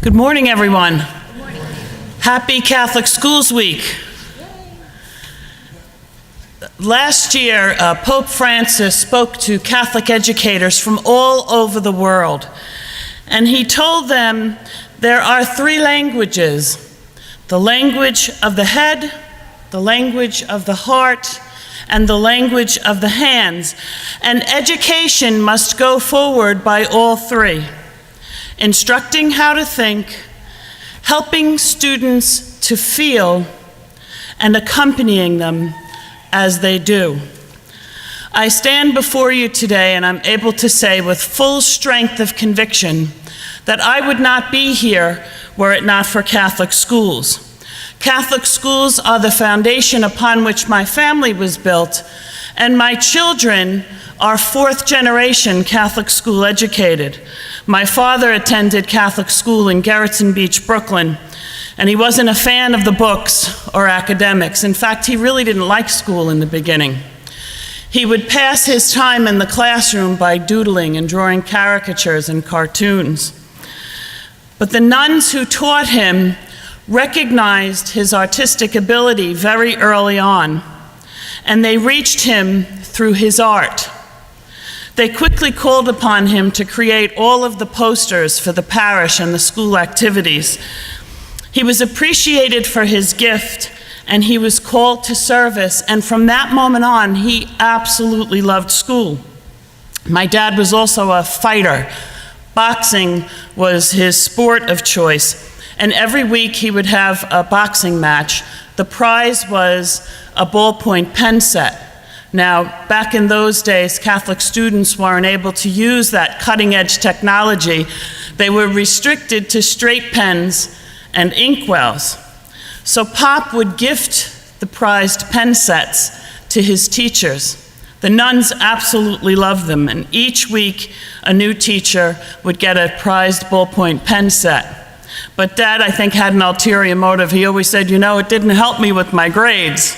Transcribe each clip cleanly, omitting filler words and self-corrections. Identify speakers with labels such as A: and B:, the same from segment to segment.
A: Good morning, everyone. Good morning. Happy Catholic Schools Week. Last year, Pope Francis spoke to Catholic educators from all over the world, and he told them there are three languages: the language of the head, the language of the heart, and the language of the hands. And education must go forward by all three: instructing how to think, helping students to feel, and accompanying them as they do. I stand before you today and I'm able to say with full strength of conviction that I would not be here were it not for Catholic schools. Catholic schools are the foundation upon which my family was built, and my children are fourth generation Catholic school educated. My father attended Catholic school in Gerritsen Beach, Brooklyn, and he wasn't a fan of the books or academics. In fact, he really didn't like school in the beginning. He would pass his time in the classroom by doodling and drawing caricatures and cartoons. But the nuns who taught him recognized his artistic ability very early on, and they reached him through his art. They quickly called upon him to create all of the posters for the parish and the school activities. He was appreciated for his gift, and he was called to service, and from that moment on, he absolutely loved school. My dad was also a fighter. Boxing was his sport of choice, and every week he would have a boxing match. The prize was a ballpoint pen set. Now, back in those days, Catholic students weren't able to use that cutting-edge technology. They were restricted to straight pens and inkwells. So Pop would gift the prized pen sets to his teachers. The nuns absolutely loved them, and each week a new teacher would get a prized ballpoint pen set. But Dad, I think, had an ulterior motive. He always said, you know, it didn't help me with my grades.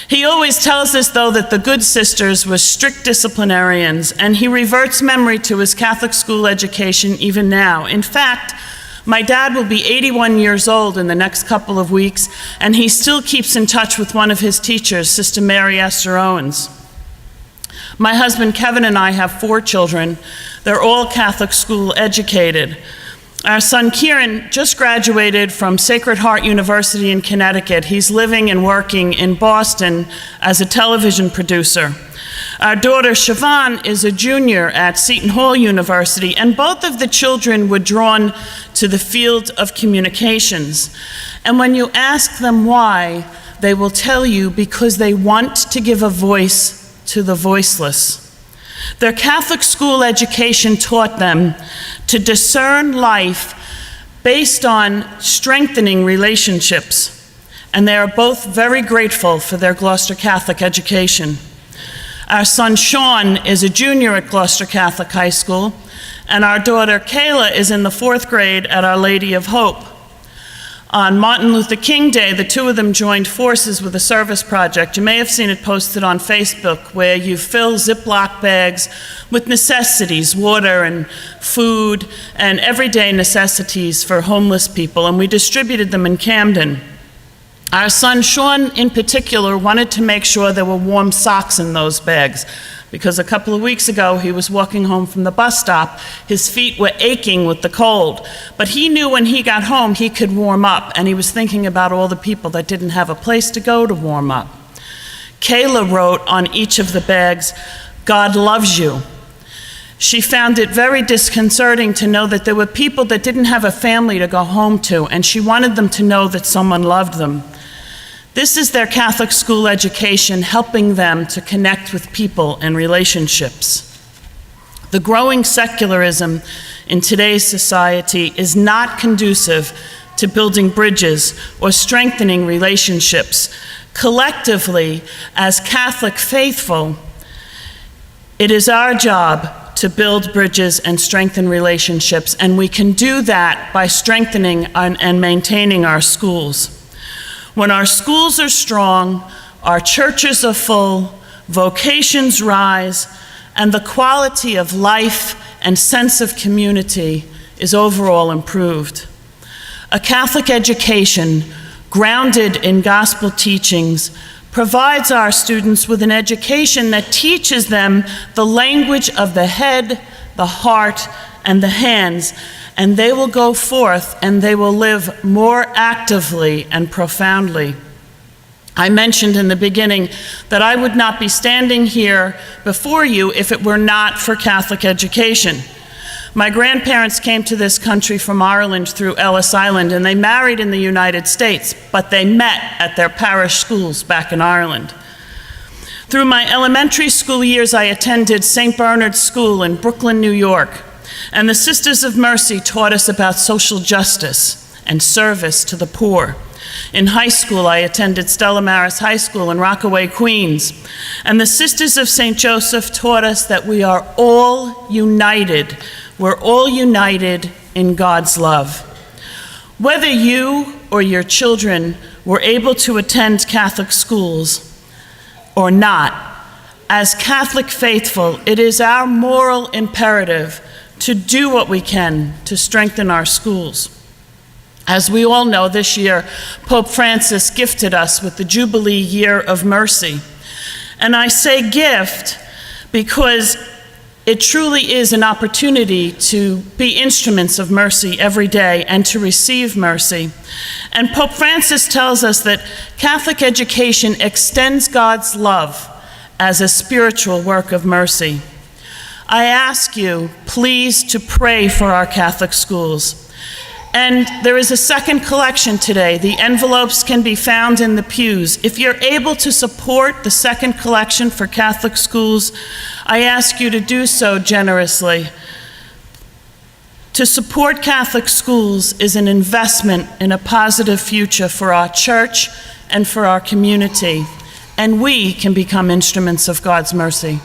A: He always tells us, though, that the good sisters were strict disciplinarians, and he reverts memory to his Catholic school education even now. In fact, my dad will be 81 years old in the next couple of weeks, and he still keeps in touch with one of his teachers, Sister Mary Esther Owens. My husband Kevin and I have 4 children. They're all Catholic school educated. Our son Kieran just graduated from Sacred Heart University in Connecticut. He's living and working in Boston as a television producer. Our daughter Siobhan is a junior at Seton Hall University, and both of the children were drawn to the field of communications. And when you ask them why, they will tell you because they want to give a voice to the voiceless. Their Catholic school education taught them to discern life based on strengthening relationships, and they are both very grateful for their Gloucester Catholic education. Our son Sean is a junior at Gloucester Catholic High School, and our daughter Kayla is in the 4th grade at Our Lady of Hope. On Martin Luther King Day, the two of them joined forces with a service project. You may have seen it posted on Facebook, where you fill Ziploc bags with necessities, water and food, and everyday necessities for homeless people, and we distributed them in Camden. Our son Sean, in particular, wanted to make sure there were warm socks in those bags, because a couple of weeks ago he was walking home from the bus stop. His feet were aching with the cold, but he knew when he got home he could warm up, and he was thinking about all the people that didn't have a place to go to warm up. Kayla wrote on each of the bags, "God loves you." She found it very disconcerting to know that there were people that didn't have a family to go home to, and she wanted them to know that someone loved them. This is their Catholic school education, helping them to connect with people and relationships. The growing secularism in today's society is not conducive to building bridges or strengthening relationships. Collectively, as Catholic faithful, it is our job to build bridges and strengthen relationships, and we can do that by strengthening and maintaining our schools. When our schools are strong, our churches are full, vocations rise, and the quality of life and sense of community is overall improved. A Catholic education grounded in gospel teachings provides our students with an education that teaches them the language of the head, the heart, and the hands, and they will go forth and they will live more actively and profoundly. I mentioned in the beginning that I would not be standing here before you if it were not for Catholic education. My grandparents came to this country from Ireland through Ellis Island, and they married in the United States, but they met at their parish schools back in Ireland. Through my elementary school years, I attended St. Bernard's School in Brooklyn, New York, and the Sisters of Mercy taught us about social justice and service to the poor. In high school, I attended Stella Maris High School in Rockaway, Queens, and the Sisters of St. Joseph taught us that we are all united. We're all united in God's love. Whether you or your children were able to attend Catholic schools or not, as Catholic faithful, it is our moral imperative to do what we can to strengthen our schools. As we all know, this year, Pope Francis gifted us with the Jubilee Year of Mercy. And I say gift because it truly is an opportunity to be instruments of mercy every day and to receive mercy. And Pope Francis tells us that Catholic education extends God's love as a spiritual work of mercy. I ask you, please, to pray for our Catholic schools. And there is a second collection today. The envelopes can be found in the pews. If you're able to support the second collection for Catholic schools, I ask you to do so generously. To support Catholic schools is an investment in a positive future for our church and for our community, and we can become instruments of God's mercy.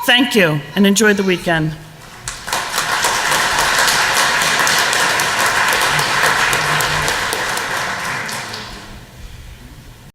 A: Thank you, and enjoy the weekend.